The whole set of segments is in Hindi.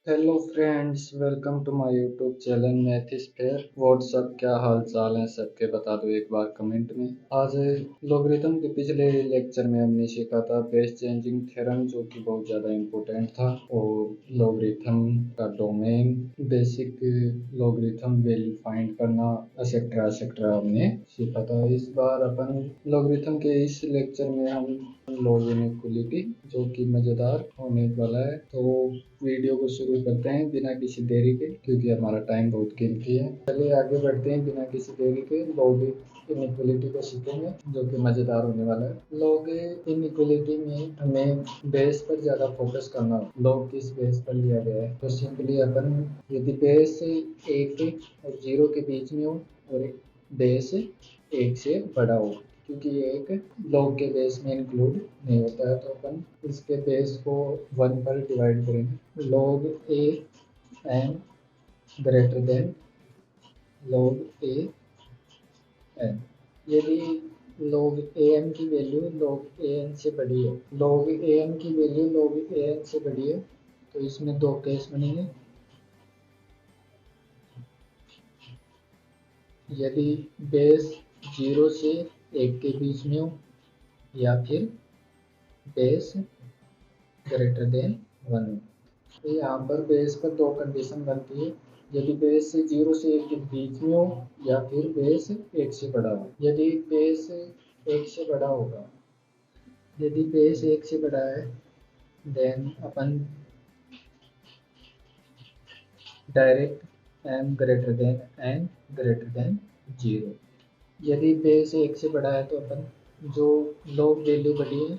Hello friends, welcome to my YouTube channel Mathisphere. What's up, क्या हाल चाल है सबके, बता दो एक बार कमेंट में। आज लॉगरिथम के पिछले लेक्चर में हमने सीखा था बेस चेंजिंग थ्योरम, जो कि बहुत ज़्यादा इम्पोर्टेंट था, और लॉगरिथम का domain, basic logarithm value find करना, एक्सेट्रा एक्सेट्रा हमने सीखा था। इस बार अपन लॉगरिथम के इस लेक्चर में हम लॉग इनइक्वालिटी, जो कि मज़ेदार होने वाला है। तो वीडियो को शुरू करते हैं बिना किसी देरी के, क्योंकि हमारा टाइम बहुत कीमती है। चलिए आगे बढ़ते हैं बिना किसी देरी के। लॉग इनइक्वालिटी को सीखेंगे, जो कि मज़ेदार होने वाला है। लॉग इनइक्वालिटी में हमें बेस पर ज़्यादा फोकस करना हो। लॉग किस बेस पर लिया गया है, तो सिंपली अपन, यदि बेस 1 और 0 के बीच में हो और बेस 1 से बड़ा हो, क्योंकि ये एक लॉग के बेस में इंक्लूड नहीं होता है, तो अपन इसके बेस को 1 पर डिवाइड करेंगे। Log A N greater than log A N. यदि लॉग ए एन की वैल्यू लॉग ए एन से बड़ी है, लॉग ए एन की वैल्यू लॉग ए एन से बड़ी है, तो इसमें दो केस बनेंगे। यदि बेस 0 से 1 के बीच में हो, या फिर बेस ग्रेटर देन 1 हो। तो यहाँ पर बेस पर दो कंडीशन बनती है। यदि बेस 0 से 1 के बीच में हो, या फिर बेस 1 से बड़ा हो। यदि बेस 1 से बड़ा होगा, यदि बेस 1 से बड़ा है, देन अपन direct m greater than n greater than 0। यदि बेस 1 से बड़ा है, तो अपन जो लॉग वैल्यू बड़ी है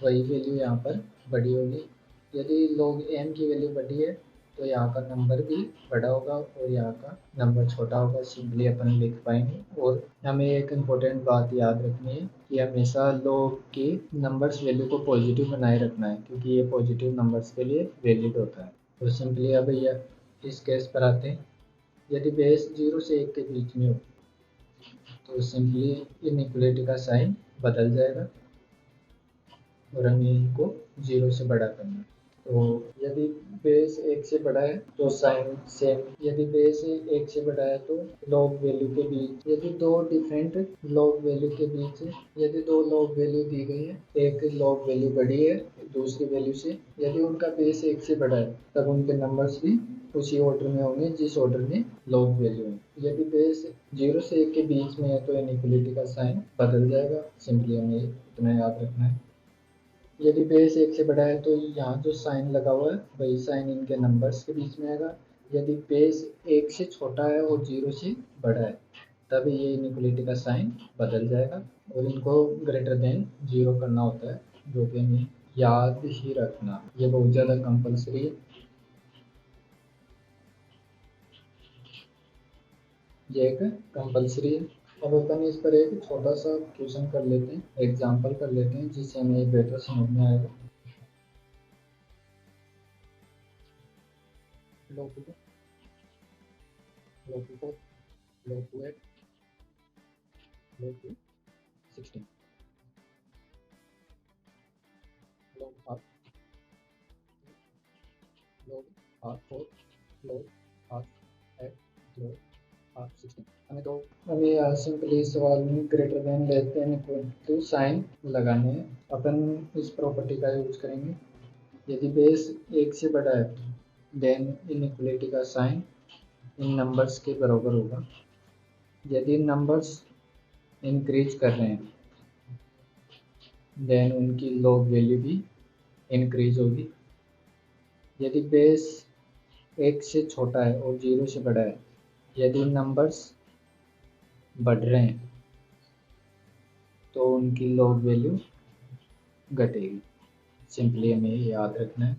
वही वैल्यू यहाँ पर बड़ी होगी। यदि लॉग m की वैल्यू बड़ी है, तो यहाँ का नंबर भी बड़ा होगा और यहाँ का नंबर छोटा होगा। सिंपली अपन लिख पाएंगे। और हमें एक इम्पोर्टेंट बात याद रखनी है कि हमेशा लॉग की नंबर्स वैल्यू को पॉजिटिव बनाए रखना है, क्योंकि ये पॉजिटिव नंबर्स के लिए वैलिड होता है। तो सिंपली अब यह इस केस पर आते हैं। यदि बेस 0 से 1 के बीच में हो, तो सिंपली इनइक्वालिटी का साइन बदल जाएगा और हमें इनको 0 से बड़ा करना है। तो यदि बेस 1 से बड़ा है तो साइन सेम। यदि बेस 1 से बड़ा है, तो लॉग वैल्यू के बीच, यदि दो डिफरेंट लॉग वैल्यू के बीच, यदि दो लॉग वैल्यू दी गई है, एक लॉग वैल्यू बड़ी है दूसरी वैल्यू से, यदि उनका बेस 1 से बड़ा है, तब उनके नंबर्स भी उसी ऑर्डर में होंगे जिस ऑर्डर में लॉग वैल्यू है। यदि बेस 0 से 1 के बीच में है, तो इनइक्वालिटी का साइन बदल जाएगा। सिंपली हमें इतना याद रखना है। यदि बेस 1 से बड़ा है, तो यहाँ जो साइन लगा हुआ है वही साइन इनके नंबर्स के बीच में आएगा। यदि बेस 1 से छोटा है और 0 से बड़ा है, तब ये इनइक्वालिटी का साइन बदल जाएगा और इनको ग्रेटर देन 0 करना होता है, जो कि हमें याद ही रखना, ये बहुत ज़्यादा कंपल्सरी है। ये एक कंपल्सरी है। अब अपन इस पर एक छोटा सा क्वेश्चन कर लेते हैं, एग्जाम्पल कर लेते हैं, जिससे हमें बेटर समझ में आएगा। Log two log two 4 log two 8 log two 16 log half log half 4 log half 8 log half 16। हमें तो अभी सिंपली सवाल में greater than less than equal to sign लगाने हैं। अपन इस प्रॉपर्टी का यूज करेंगे। यदि बेस 1 से बड़ा है, देन इनइक्वालिटी का साइन इन नंबर्स के बराबर होगा। यदि नंबर्स इंक्रीज कर रहे हैं, देन उनकी लॉग वैल्यू भी इंक्रीज होगी। यदि बेस 1 से छोटा है और 0 से बड़ा है, यदि नंबर्स बढ़ रहे हैं, तो उनकी लॉग वैल्यू घटेगी। सिंपली हमें याद रखना है।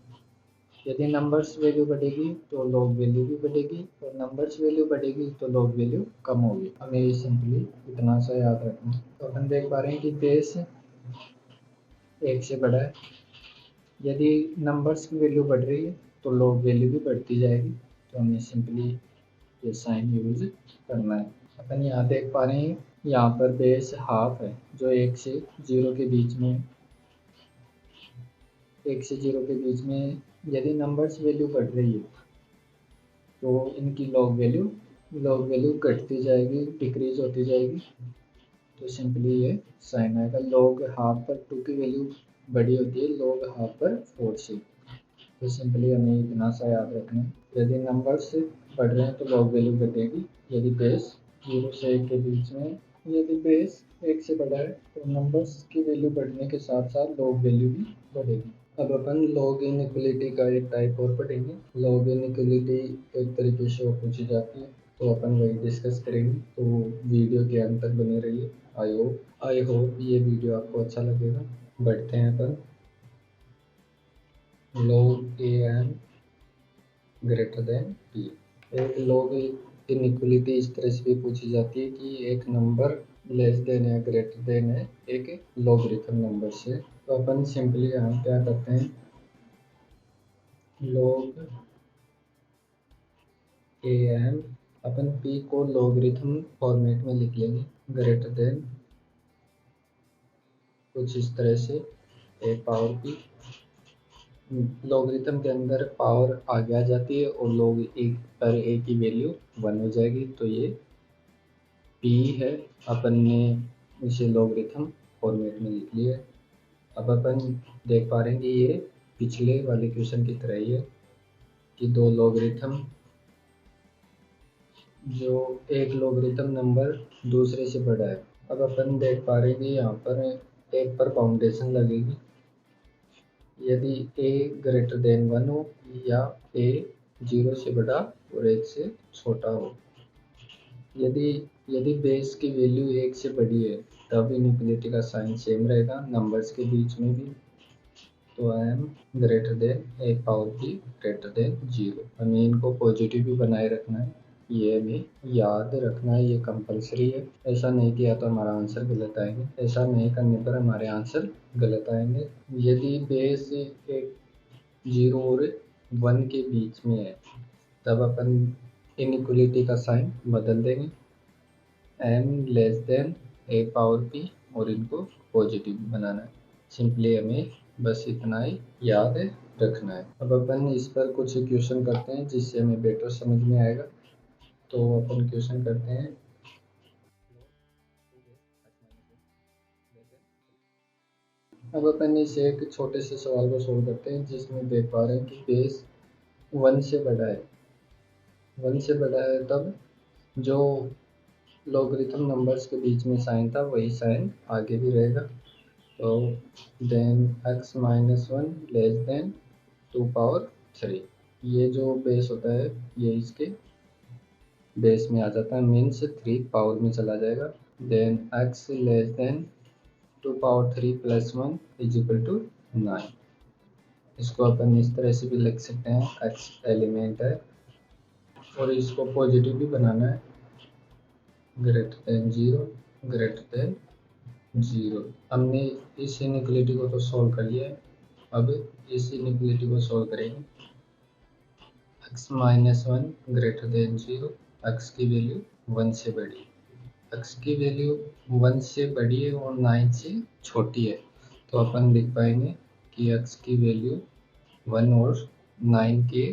यदि नंबर्स वैल्यू बढ़ेगी तो लॉग वैल्यू भी बढ़ेगी, और नंबर्स वैल्यू बढ़ेगी तो लॉग वैल्यू कम होगी। हमें सिंपली इतना सा याद रखना है। तो अपन देख पा रहे हैं कि बेस 1 से बड़ा है। यदि नंबर्स की वैल्यू बढ़ रही है, तो लॉग वैल्यू भी बढ़ती जाएगी। तो हमें सिंपली ये साइन यूज करना है। अपन यहाँ देख पा रहे हैं, यहाँ पर बेस हाफ है, जो 1 से 0 के बीच में, 1 से 0 के बीच में यदि नंबर्स वैल्यू बढ़ रही है, तो इनकी लॉग वैल्यू घटती जाएगी, डिक्रीज होती जाएगी। तो सिंपली ये साइन आएगा। लॉग हाफ पर 2 की वैल्यू बड़ी होती है लॉग हाफ पर 4 से। तो सिंपली हमें इतना सा याद रखना है, यदि नंबर्स बढ़ रहे हैं तो लॉग वैल्यू घटेगी। यदि बेस 0 से 1 के बीच में, यदि बेस 1 से बड़ा है तो नंबर्स की वैल्यू बढ़ने के साथ साथ लॉग वैल्यू भी बढ़ेगी। अब अपन लॉग इनइक्वलिटी का एक टाइप और पढ़ेंगे। लॉग इनइक्वलिटी एक तरीके से और पूछी जाती है, तो अपन वही डिस्कस करेंगे। तो वीडियो के अंत तक बने रहिए। आई होप ये वीडियो आपको अच्छा लगेगा। बढ़ते हैं अपन log an greater than p। एक log इनइक्वलिटी इस तरह से भी पूछी जाती है कि एक नंबर लेस देन या ग्रेटर देन है एक लॉगरिथम नंबर से। तो अपन सिंपली यहाँ क्या करते हैं, log an अपन p को लॉगरिथम फॉर्मेट में लिख लेंगे, ग्रेटर देन कुछ इस तरह से a पावर p। लॉगरिथम के अंदर पावर आगे आ जाती है और log एक पर a की वैल्यू 1 हो जाएगी। तो ये p है, अपन ने इसे लॉगरिथम फॉर्मेट में लिख लिया है। अब अपन देख पा रहे हैं कि ये पिछले वाले क्वेश्चन की तरह ही है कि दो लॉगरिथम, जो एक लॉगरिथम नंबर दूसरे से बड़ा है। अब अपन देख पा रहे हैं कि यहाँ पर एक पर बाउंडेशन लगेगी, यदि a ग्रेटर देन 1 हो या a 0 से बड़ा और 1 से छोटा हो। यदि बेस की वैल्यू 1 से बड़ी है तब इनइक्वलिटी का साइन सेम रहेगा नंबर्स के बीच में भी। तो I am greater than a power p greater than 0। हमें इनको पॉजिटिव भी बनाए रखना है, ये हमें याद रखना है, ये कंपलसरी है। ऐसा नहीं किया तो हमारा आंसर गलत आएंगे, ऐसा नहीं करने पर हमारे आंसर गलत आएंगे। यदि बेस एक 0 और 1 के बीच में है तब अपन इनइक्वलिटी का साइन बदल देंगे, m less than a power p, और इनको पॉजिटिव बनाना है। सिंपली हमें बस इतना ही याद रखना है। अब अपन इस पर कुछ क्वेश्चन करते हैं जिससे हमें बेटर समझ में आएगा। तो अपन क्वेश्चन करते हैं, अब अपन इस एक छोटे से सवाल को सोल्व करते हैं जिसमें देख पा रहे हैं कि बेस 1 से बड़ा है। 1 से बड़ा है तब जो लॉगरिथम नंबर्स के बीच में साइन था वही साइन आगे भी रहेगा। तो then x minus 1 less than 2 power 3, ये जो बेस होता है ये इसके बेस में आ जाता है, मीन्स 3 पावर में चला जाएगा। Then x less than 2 power 3 plus 1 is equal to 9। इसको अपन इस तरह से भी लिख सकते हैं, x एलिमेंट है और इसको पॉजिटिव भी बनाना है, ग्रेटर देन 0 ग्रेटर देन 0। हमने इस इनइक्वलिटी को तो सॉल्व कर लिया है, अब इस इनइक्वलिटी को सॉल्व करेंगे। x minus 1 greater than 0, x की वैल्यू 1 से बड़ी, x की वैल्यू 1 से बड़ी है और 9 से छोटी है। तो अपन लिख पाएंगे कि x की वैल्यू 1 और 9 के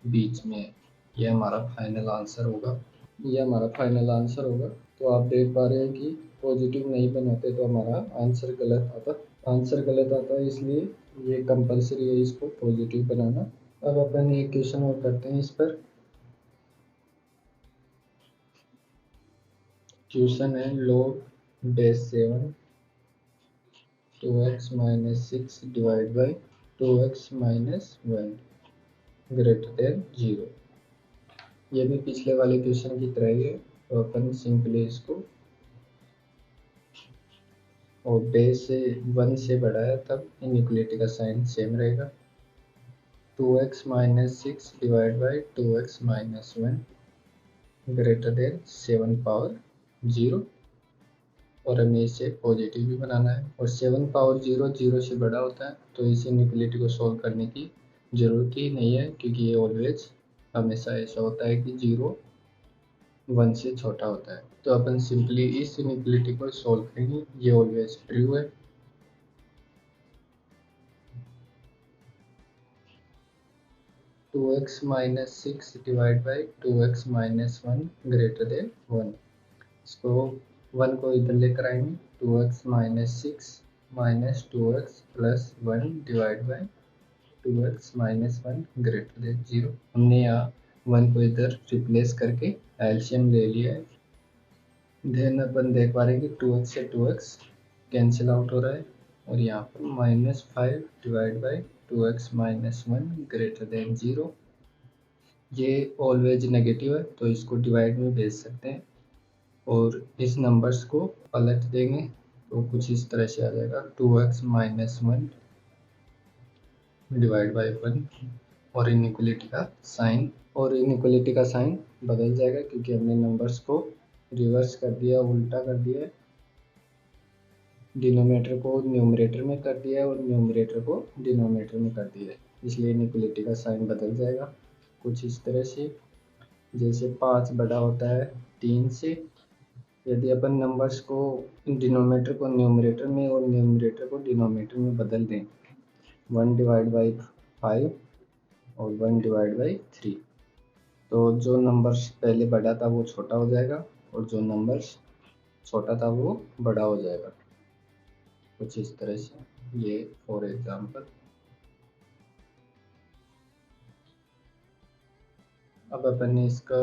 बीच में है। यह हमारा फाइनल आंसर होगा, यह हमारा फाइनल आंसर होगा। तो आप देख पा रहे हैं कि पॉजिटिव नहीं बनाते तो हमारा आंसर गलत आता, आंसर गलत आता है, इसलिए ये कंपलसरी है इसको पॉजिटिव बनाना। अब अपन एक क्वेश्चन और करते हैं इस पर। क्वेश्चन है log base 7 2x minus 6 divide by 2x minus 1 greater than 0। ये भी पिछले वाले क्वेश्चन की तरह ही है। तो अपन सिंपली इसको, और बेस से 1 से बड़ा है तब इनइक्वलिटी का साइन सेम रहेगा। 2x minus 6 divide by 2x minus 1 greater than 7 power 0, और हमें इसे पॉजिटिव भी बनाना है। और 7 पावर 0 0 से बड़ा होता है तो इस इनइक्वलिटी को सॉल्व करने की ज़रूरत ही नहीं है, क्योंकि ये ऑलवेज हमेशा ऐसा होता है कि 0 1 से छोटा होता है। तो अपन सिंपली इस इनइक्वलिटी को सॉल्व करेंगे, ये ऑलवेज ट्रू है। 2x minus 6 divide by 2x minus 1 greater than 1। इसको 1 को इधर लेकर आएंगे, 2x minus 6 minus 2x plus 1 divide by 2x minus 1 greater than 0। हमने यहाँ 1 को इधर रिप्लेस करके एलसीएम ले लिया है। देन अपन देख पा रहे हैं कि 2x से 2x कैंसिल आउट हो रहा है और यहाँ पर minus 5 divide by 2x minus 1 greater than 0। ये ऑलवेज नेगेटिव है तो इसको डिवाइड में भेज सकते हैं और इस नंबर्स को पलट देंगे तो कुछ इस तरह से आ जाएगा 2x माइनस 1 डिवाइड बाई 1 और इनइक्वलिटी का साइन बदल जाएगा क्योंकि हमने नंबर्स को रिवर्स कर दिया, उल्टा कर दिया है। डिनोमिनेटर को न्यूमरेटर में कर दिया है और न्यूमरेटर को डिनोमिनेटर में कर दिया है, इसलिए इनइक्वलिटी का साइन बदल जाएगा कुछ इस तरह से। जैसे 5 बड़ा होता है 3 से, यदि अपन नंबर्स को डिनोमिनेटर को न्यूमरेटर में और न्यूमरेटर को डिनोमिनेटर में बदल दें, 1 डिवाइड बाई 5 और 1 डिवाइड बाई 3, तो जो नंबर्स पहले बड़ा था वो छोटा हो जाएगा और जो नंबर्स छोटा था वो बड़ा हो जाएगा कुछ इस तरह से। ये फॉर एग्जांपल। अब अपन इसका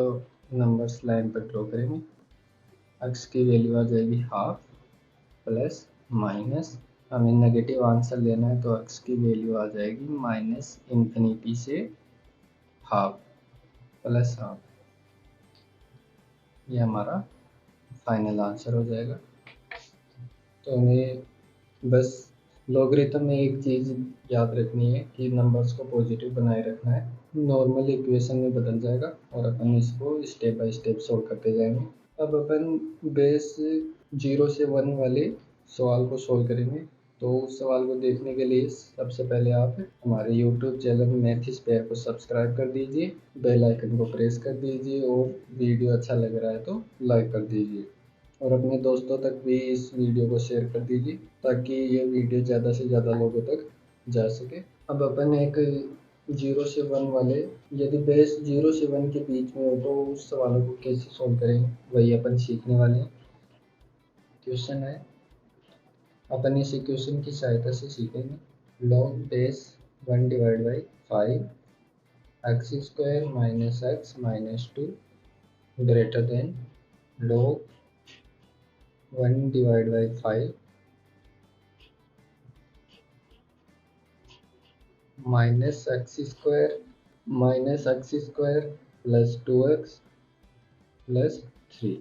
नंबर्स लाइन पर ड्रॉ करेंगे। x की वैल्यू आ जाएगी हाफ प्लस माइनस, हमें नेगेटिव आंसर लेना है तो x की वैल्यू आ जाएगी माइनस इन्फिनिटी से हाफ प्लस हाफ। ये हमारा फाइनल आंसर हो जाएगा। तो हमें बस लॉगरिथम में एक चीज़ याद रखनी है कि नंबर्स को पॉजिटिव बनाए रखना है, नॉर्मल इक्वेशन में बदल जाएगा और अपन इसको स्टेप बाय स्टेप सॉल्व करते जाएंगे। अब अपन बेस 0 से 1 वाले सवाल को सॉल्व करेंगे। तो उस सवाल को देखने के लिए सबसे पहले आप हमारे YouTube चैनल मैथ स्पेयर को सब्सक्राइब कर दीजिए, बेल आइकन को प्रेस कर दीजिए और वीडियो अच्छा लग रहा है तो लाइक कर दीजिए और अपने दोस्तों तक भी इस वीडियो को शेयर कर दीजिए ताकि ये वीडियो ज़्यादा से ज़्यादा लोगों तक जा सके। अब अपन एक 0 से 1 वाले, यदि बेस 0 से 1 के बीच में हो तो उस सवालों को कैसे सॉल्व करेंगे वही अपन सीखने वाले हैं। क्वेश्चन है, अपन इस इक्वेशन की सहायता से सीखेंगे log base 1 divide by 5 x square minus x minus 2 greater than log 1 divide by 5 minus x square plus 2x plus 3।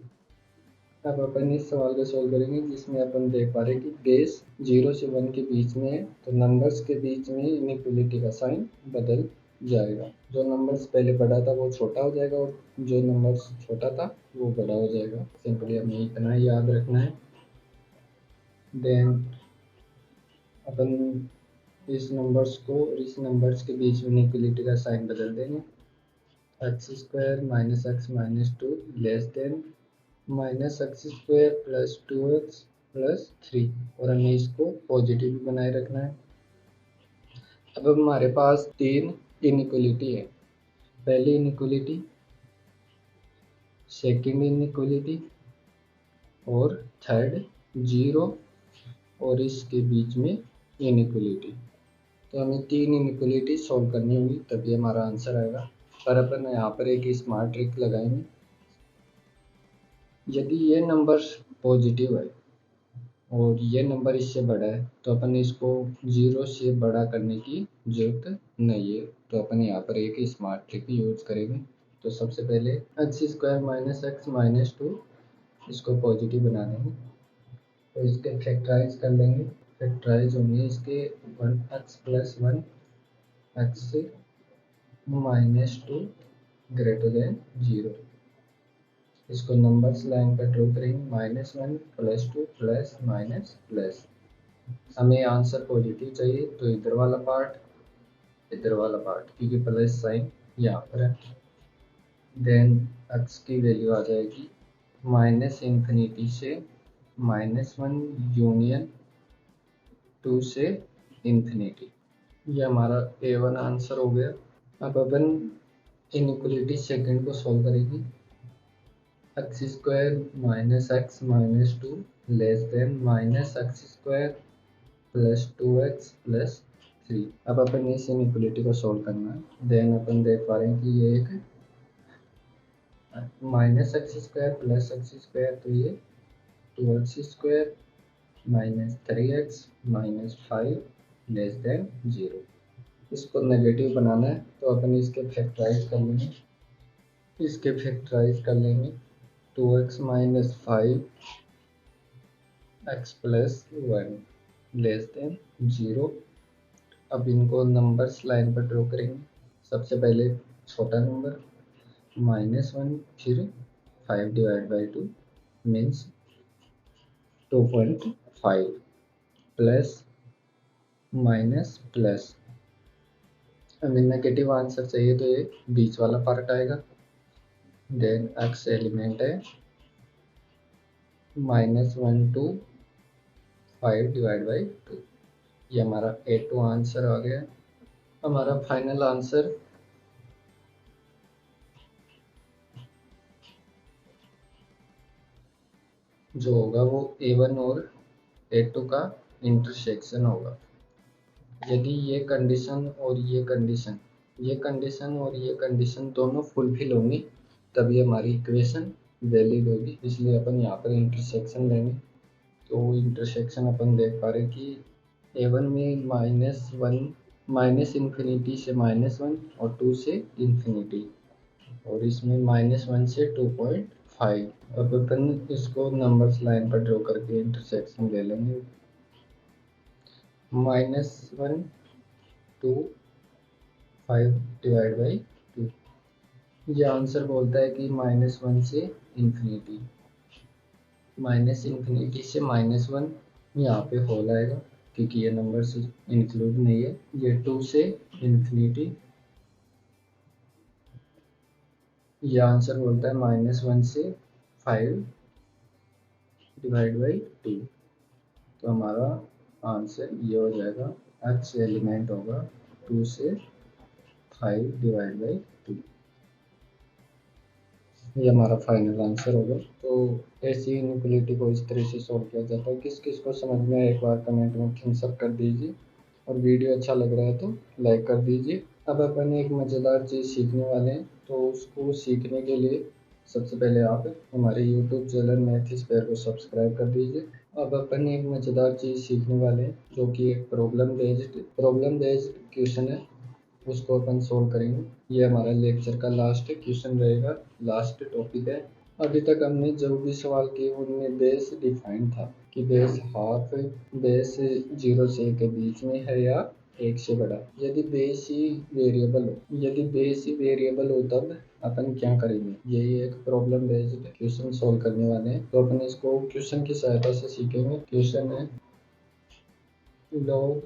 अब अपन इस सवाल को सॉल्व करेंगे जिसमें अपन देख पा रहे हैं कि बेस 0 से 1 के बीच में है तो नंबर्स के बीच में इनइक्वलिटी का साइन बदल जाएगा। जो नंबर्स पहले बड़ा था वो छोटा हो जाएगा और जो नंबर्स छोटा था वो बड़ा हो जाएगा। सिंपली हमें इतना ही याद रखना है। देन अपन इस नंबर्स को और इस नंबर्स के बीच में इनइक्वलिटी का साइन बदल देंगे। X square minus x minus 2 less than minus x square plus 2x plus 3 और हमें इसको पॉजिटिव बनाए रखना है। अब हमारे पास 3 इनइक्वलिटी है, पहली इनइक्वलिटी, सेकंड इनइक्वलिटी और थर्ड 0 और इसके बीच में इनइक्वलिटी। तो हमें 3 इनइक्वलिटी सॉल्व करनी होगी तभी हमारा आंसर आएगा। पर अपन यहाँ पर एक स्मार्ट ट्रिक लगाएंगे। यदि ये नंबर पॉजिटिव है और ये नंबर इससे बड़ा है तो अपन इसको 0 से बड़ा करने की जरूरत नहीं है, तो अपन यहाँ पर एक स्मार्ट ट्रिक यूज करेंगे। तो सबसे पहले x square minus x minus 2 इसको पॉजिटिव बना देंगे तो इसके फैक्टराइज कर लेंगे। फैक्टराइज होंगे इसके 1x plus 1 x minus 2 greater than 0। इसको नंबर्स लाइन पर ड्रॉ करेंगे, -1 +2 प्लस माइनस प्लस। हमें आंसर पॉजिटिव चाहिए तो इधर वाला पार्ट क्योंकि प्लस साइन यहाँ पर है। देन x की वैल्यू आ जाएगी माइनस इन्फिनिटी से -1 यूनियन 2 से इन्फिनिटी। ये हमारा A1 आंसर हो गया। अब अपन इनइक्वलिटी सेकंड को सॉल्व करेंगे। X square minus x minus two less than minus x square plus two x plus three. अब अपन इस इनइक्वलिटी को सॉल्व करना है। देन अपन देख पा रहे हैं कि ये एक minus x square plus x square, तो ये two x square minus three x minus five less than zero. इसको नेगेटिव बनाना है तो अपन इसके फैक्टराइज कर लेंगे। Two x minus five x plus one less than zero. अब इनको नंबर्स लाइन पर ड्रॉ करेंगे। सबसे पहले छोटा नंबर -1, फिर 5 divide by 2 means 2.5 plus minus plus. हमें नेगेटिव आंसर चाहिए तो ये बीच वाला पार्ट आएगा। देन एक्स एलिमेंट है -1 to 5 डिवाइड बाई 2। ये हमारा A2 आंसर आ गया। हमारा फाइनल आंसर जो होगा वो A1 और A2 का इंटरसेक्शन होगा। यदि ये कंडीशन और ये कंडीशन और ये कंडीशन दोनों फुलफिल होंगी तभी हमारी इक्वेशन वैलिड होगी। इसलिए अपन यहाँ पर इंटरसेक्शन लेंगे। तो इंटरसेक्शन अपन देख पा रहे कि A1 में -1 माइनस इन्फिनिटी से -1 और 2 से इन्फिनिटी, और इसमें -1 से 2.5। अब अपन इसको नंबर्स लाइन पर ड्रॉ करके इंटरसेक्शन ले लेंगे। -1 to 5 डिवाइड बाई 2। ये आंसर बोलता है कि -1 से इन्फिनिटी, -इन्फिनिटी से -1 यहाँ पे होल आएगा क्योंकि ये नंबर्स इंक्लूड नहीं है। ये 2 से इन्फिनिटी, ये आंसर बोलता है -1 से 5 डिवाइड बाई 2। तो हमारा आंसर ये हो जाएगा, एक्स एलिमेंट होगा 2 से 5 डिवाइड बाई 2। ये हमारा फाइनल आंसर होगा। तो ऐसी इनइक्वलिटी को इस तरह से सॉल्व किया जाता है। किस किस को समझ में आए एक बार कमेंट में थम्स अप कर दीजिए, और वीडियो अच्छा लग रहा है तो लाइक कर दीजिए। अब अपन एक मज़ेदार चीज़ सीखने वाले हैं, तो उसको सीखने के लिए सबसे पहले आप हमारे यूट्यूब चैनल मैथ स्क्वायर को सब्सक्राइब कर दीजिए। अब अपन एक मज़ेदार चीज़ सीखने वाले हैं जो कि एक प्रॉब्लम बेस्ड क्वेश्चन है, उसको अपन सोल्व करेंगे। ये हमारा लेक्चर का लास्ट क्वेश्चन रहेगा, लास्ट टॉपिक है। अभी तक हमने जो भी सवाल किए उनमें बेस डिफाइंड था कि बेस हाफ बेस 0 से 1 के बीच में है या 1 से बड़ा। यदि बेस ही वेरिएबल हो तब अपन क्या करेंगे। यही एक प्रॉब्लम बेस्ड क्वेश्चन सोल्व करने वाले हैं। तो अपन इसको क्वेश्चन की सहायता से सीखेंगे। क्वेश्चन है log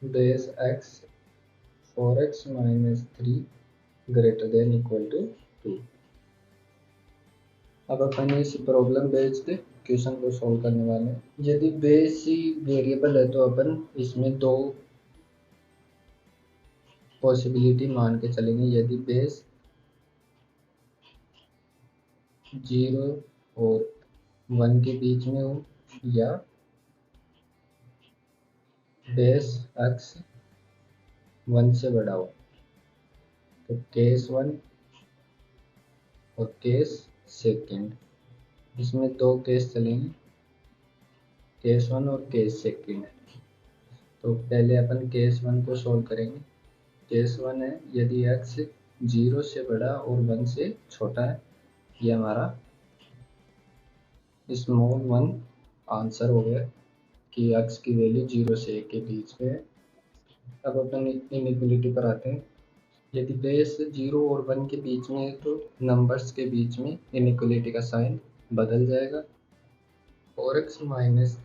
base x 4x minus 3 greater than equal to 2। अब अपन इस प्रॉब्लम बेस्ड क्वेश्चन को सॉल्व करने वाले हैं। यदि बेस ही वेरिएबल है तो अपन इसमें दो पॉसिबिलिटी मान के चलेंगे। यदि बेस 0 और 1 के बीच में हो, या बेस x 1 से बड़ा हो। तो केस 1 और केस सेकंड, इसमें दो केस चलेंगे, केस 1 और केस सेकंड। तो पहले अपन केस 1 को सॉल्व करेंगे। केस 1 है यदि x 0 से बड़ा और 1 से छोटा है। ये हमारा स्मॉल 1 आंसर हो गया कि x की वैल्यू 0 से 1 के बीच में है। अब अपन इनइक्वलिटी पर आते हैं। यदि बेस 0 और 1 के बीच में है तो नंबर्स के बीच में इनइक्वलिटी का साइन बदल जाएगा। 4x minus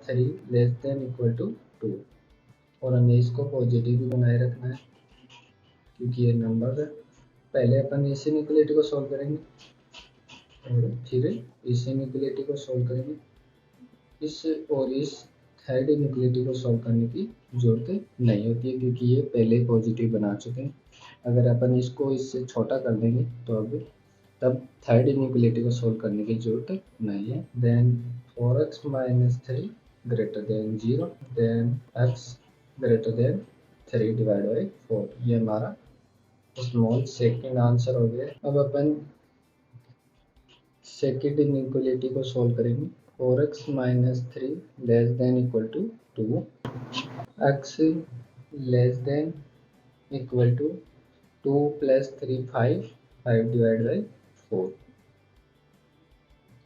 3 less than equal to 2, और हमें इसको पॉजिटिव भी बनाए रखना है क्योंकि ये नंबर है। पहले अपन इस इनइक्वलिटी को सॉल्व करेंगे और फिर इस इनइक्वलिटी को सॉल्व करेंगे। इस और इस थर्ड इनइक्वालिटी को सॉल्व करने की जरूरत नहीं होती है, क्योंकि ये पहले पॉजिटिव बना चुके हैं। अगर अपन इसको इससे छोटा कर देंगे तो अब तब थर्ड इनइक्वालिटी को सॉल्व करने की जरूरत नहीं है। Then 4x minus 3 greater than 0, then x greater than 3 divide by 4। ये हमारा स्मॉल सेकंड आंसर हो गया। अब अपन सेकंड इनइक्वालिटी को सॉल्व करेंगे। 4x minus 3 less than equal to 2, x less than equal to 2 plus 3 5 divide by 4।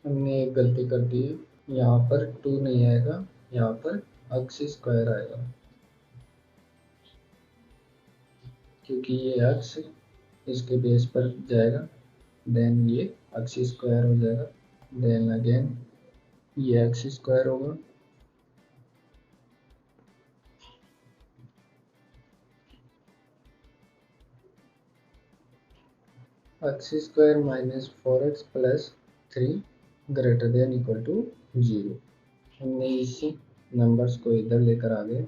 हमने एक गलती कर दी है, यहाँ पर 2 नहीं आएगा, यहाँ पर x स्क्वायर आएगा, क्योंकि ये x इसके बेस पर जाएगा, देन ये x स्क्वायर हो जाएगा, देन अगेन ये x स्क्वायर होगा, x square minus 4x plus 3 greater than equal to 0। हमने इस नंबर्स को इधर लेकर आ गए।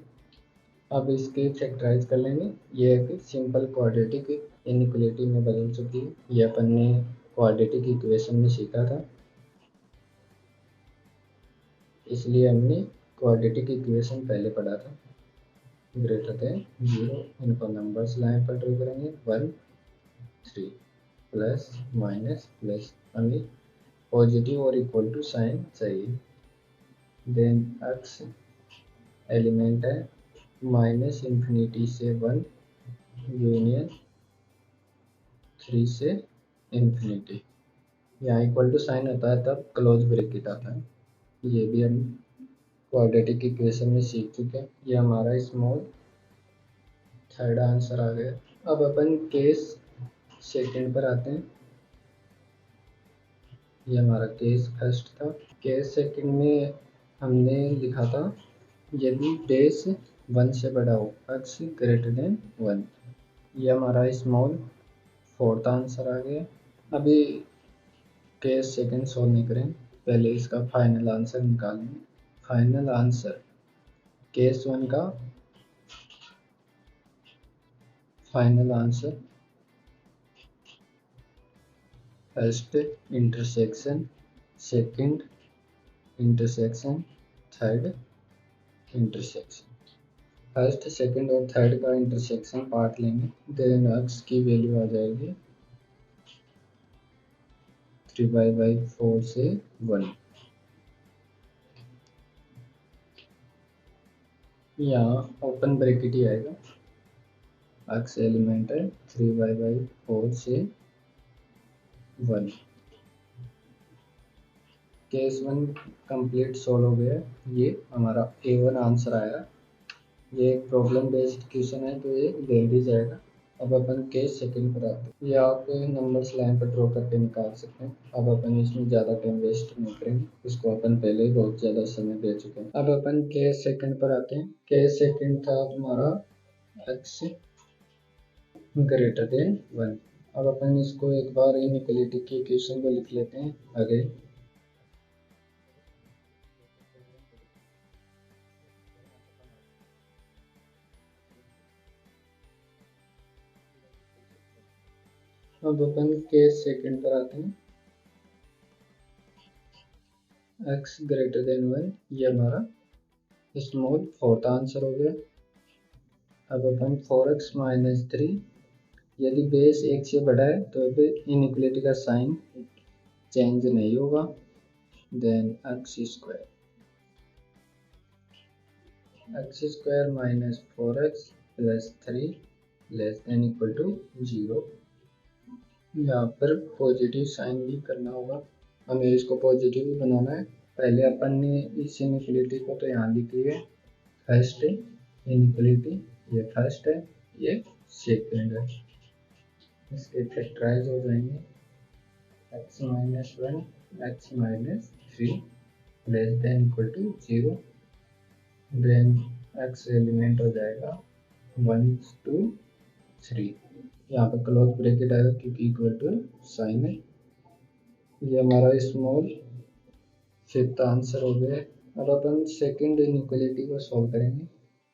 अब इसके फैक्टराइज कर लेंगे। ये एक सिंपल क्वाड्रेटिक इनइक्वालिटी में बदल चुकी है। ये अपन ने क्वाड्रेटिक इक्वेशन में सीखा था, इसलिए हमने क्वाड्रेटिक इक्वेशन पहले पढ़ा था। ग्रेटर देन 0, इनको नंबर्स लाइन पर ड्रॉ करेंगे। 1 3 प्लस माइनस प्लस, हमें पॉजिटिव और इक्वल टू साइन चाहिए। देन x एलिमेंट है माइनस इन्फिनिटी से 1 यूनियन 3 से इन्फिनिटी। यहाँ इक्वल टू साइन होता है तब क्लोज ब्रैकेट आता है। ये भी हम क्वाड्रेटिक इक्वेशन में सीख चुके हैं। ये हमारा स्मॉल थर्ड आंसर आ गया। अब अपन केस सेकंड पर आते हैं। ये हमारा केस फर्स्ट था। केस सेकंड में हमने लिखा था यदि बेस 1 से बड़ा हो, x ग्रेटर देन 1। ये हमारा स्मॉल फोर्थ आंसर आ गया। अभी केस सेकंड सॉल्व नहीं करें, पहले इसका फाइनल आंसर निकालेंगे। फाइनल आंसर केस 1 का final answer first intersection second intersection third intersection. First second और थर्ड का इंटरसेक्शन पार्ट लेंगे। देन x की वैल्यू आ जाएगी 3/4 से 1। यहाँ ओपन ब्रैकेट ही आएगा। x एलिमेंट है 3/4 से 1। केस 1 कंप्लीट सॉल्व हो गया। ये हमारा A1 आंसर आया। ये एक प्रॉब्लम बेस्ड क्वेश्चन है तो ये लेट ही जाएगा। अब अपन केस सेकंड पर आते हैं। ये आप नंबर्स लाइन पर ड्रॉ करके निकाल सकते हैं। अब अपन इसमें ज़्यादा टाइम वेस्ट नहीं करेंगे, इसको अपन पहले ही बहुत ज़्यादा समय दे चुके हैं। अब अपन केस सेकंड पर आते हैं। केस सेकंड था तुम्हारा x ग्रेटर देन 1। अब अपन इसको एक बार इनइक्वालिटी की इक्वेशन को लिख लेते हैं आगे। अब अपन केस सेकंड पर आते हैं। x ग्रेटर देन 1, ये हमारा स्मॉल फोर्थ आंसर हो गया। अब अपन 4x माइनस 3, यदि बेस 1 से बड़ा है तो अब इनइक्वालिटी का साइन चेंज नहीं होगा। Then x square minus 4x plus 3 less than equal to 0। यहाँ पर पॉजिटिव साइन भी करना होगा, हमें इसको पॉजिटिव भी बनाना है। पहले अपन ने इस इनइक्वालिटी को तो यहाँ लिख लिया, फर्स्ट इनइक्वालिटी ये फर्स्ट है, ये सेकंड है। इसके फैक्टराइज हो जाएंगे। x minus 1 x minus 3 less than equal to 0। Then x element हो जाएगा 1 2 3। यहाँ पर क्लोज ब्रैकेट आएगा क्योंकि इक्वल टू साइन है। ये हमारा स्मॉल फिफ्थ आंसर हो गया। अब अपन सेकंड इनइक्वालिटी को सॉल्व करेंगे।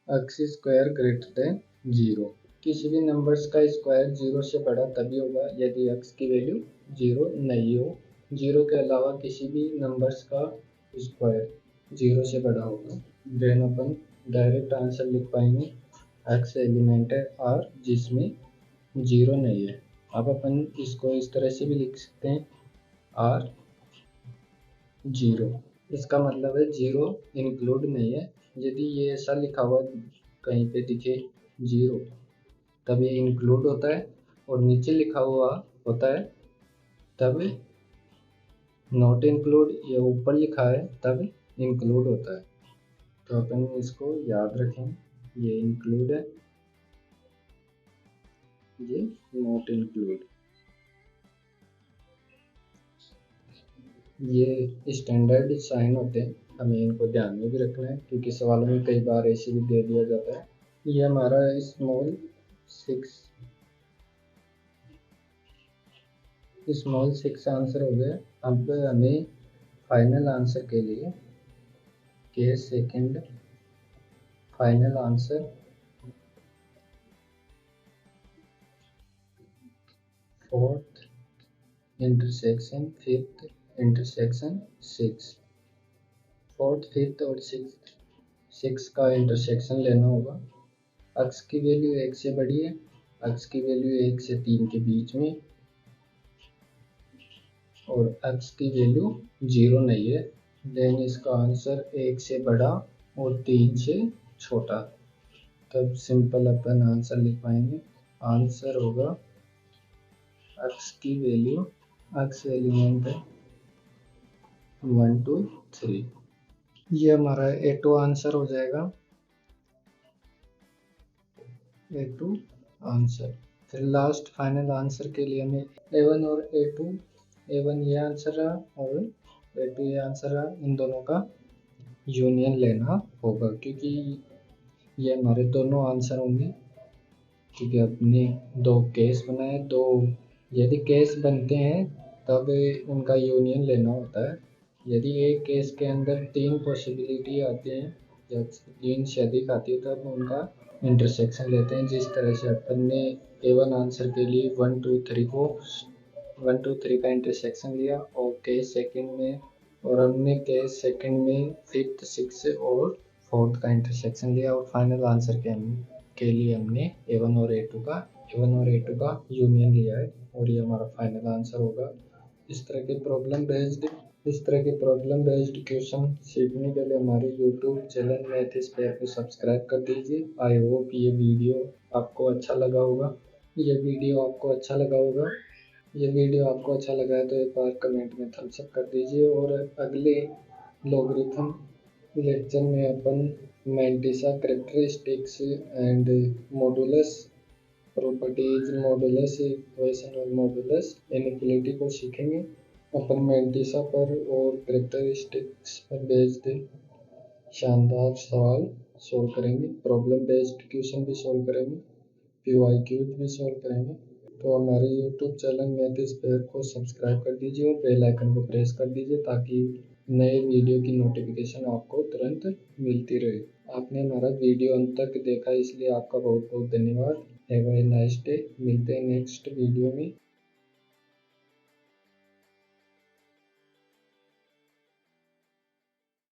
X square greater than 0। किसी भी नंबर्स का स्क्वायर 0 से बड़ा तभी होगा यदि एक्स की वैल्यू 0 नहीं हो। 0 के अलावा किसी भी नंबर्स का स्क्वायर 0 से बड़ा होगा। देन अपन डायरेक्ट आंसर लिख पाएंगे एक्स एलिमेंट है आर जिसमें 0 नहीं है। अब अपन इसको इस तरह से भी लिख सकते हैं आर 0। इसका मतलब है 0 इंक्लूड नहीं है। यदि ये ऐसा लिखा हुआ कहीं पे दिखे 0 तब ये इंक्लूड होता है, और नीचे लिखा हुआ होता है तब नॉट इंक्लूड, ये ऊपर लिखा है तब इंक्लूड होता है। तो अपन इसको याद रखें, ये इंक्लूड है, ये नॉट इंक्लूड। ये स्टैंडर्ड साइन होते हैं, हमें इनको ध्यान में भी रखना है क्योंकि सवालों में कई बार ऐसे भी दे दिया जाता है। ये हमारा स्मॉल 6 आंसर हो गया। अब हमें फाइनल आंसर के लिए case second final answer fourth intersection fifth intersection six. Fourth fifth और सिक्स का इंटरसेक्शन लेना होगा। एक्स की वैल्यू 1 से बड़ी है, एक्स की वैल्यू 1 से 3 के बीच में, और एक्स की वैल्यू 0 नहीं है। देन इसका आंसर 1 से बड़ा और 3 से छोटा। तब सिंपल अपन आंसर लिख पाएंगे। आंसर होगा एक्स की वैल्यू, एक्स एलिमेंट है 1 2 3। ये हमारा A2 आंसर हो जाएगा, A2 आंसर। फिर लास्ट फाइनल आंसर के लिए हमें A1 और A2, A1 ये आंसर रहा और A2 ये आंसर रहा, इन दोनों का यूनियन लेना होगा क्योंकि ये हमारे दोनों आंसर होंगे। क्योंकि अपने दो केस बनाए, दो यदि केस बनते हैं तब उनका यूनियन लेना होता है। यदि एक केस के अंदर 3 पॉसिबिलिटी आती हैं या 3 से अधिक आती है तब उनका इंटरसेक्शन लेते हैं। जिस तरह से अपन ने A1 आंसर के लिए 1 2 3 को 1 2 3 का इंटरसेक्शन लिया, और केस सेकंड में, और हमने केस सेकंड में फिफ्थ सिक्स और फोर्थ का इंटरसेक्शन लिया, और फाइनल आंसर के लिए हमने A1 और A2 का यूनियन लिया है, और ये हमारा फाइनल आंसर होगा। इस तरह के प्रॉब्लम बेस्ड क्वेश्चन सीखने के लिए हमारे यूट्यूब चैनल मैथ स्क्वायर को सब्सक्राइब कर दीजिए। आई होप ये वीडियो आपको अच्छा लगा होगा। ये वीडियो आपको अच्छा लगा है तो एक बार कमेंट में थम्स अप कर दीजिए, और अगले लॉगरिथम लेक्चर में अपन mantissa characteristics and modulus properties, modulus equation और मॉडुलस इनइक्वालिटी को सीखेंगे। अपन मैंटिसा पर और कैरेक्टरिस्टिक्स पर बेस्ड शानदार सवाल सोल्व करेंगे, प्रॉब्लम बेस्ड क्वेश्चन भी सोल्व करेंगे, PYQs भी सोल्व करेंगे। तो हमारे यूट्यूब चैनल मैथ स्क्वायर को सब्सक्राइब कर दीजिए और बेल आइकन को प्रेस कर दीजिए ताकि नए वीडियो की नोटिफिकेशन आपको तुरंत मिलती रहे। आपने हमारा वीडियो अंत तक देखा इसलिए आपका बहुत बहुत धन्यवाद। Have a nice day. मिलते हैं नेक्स्ट वीडियो में।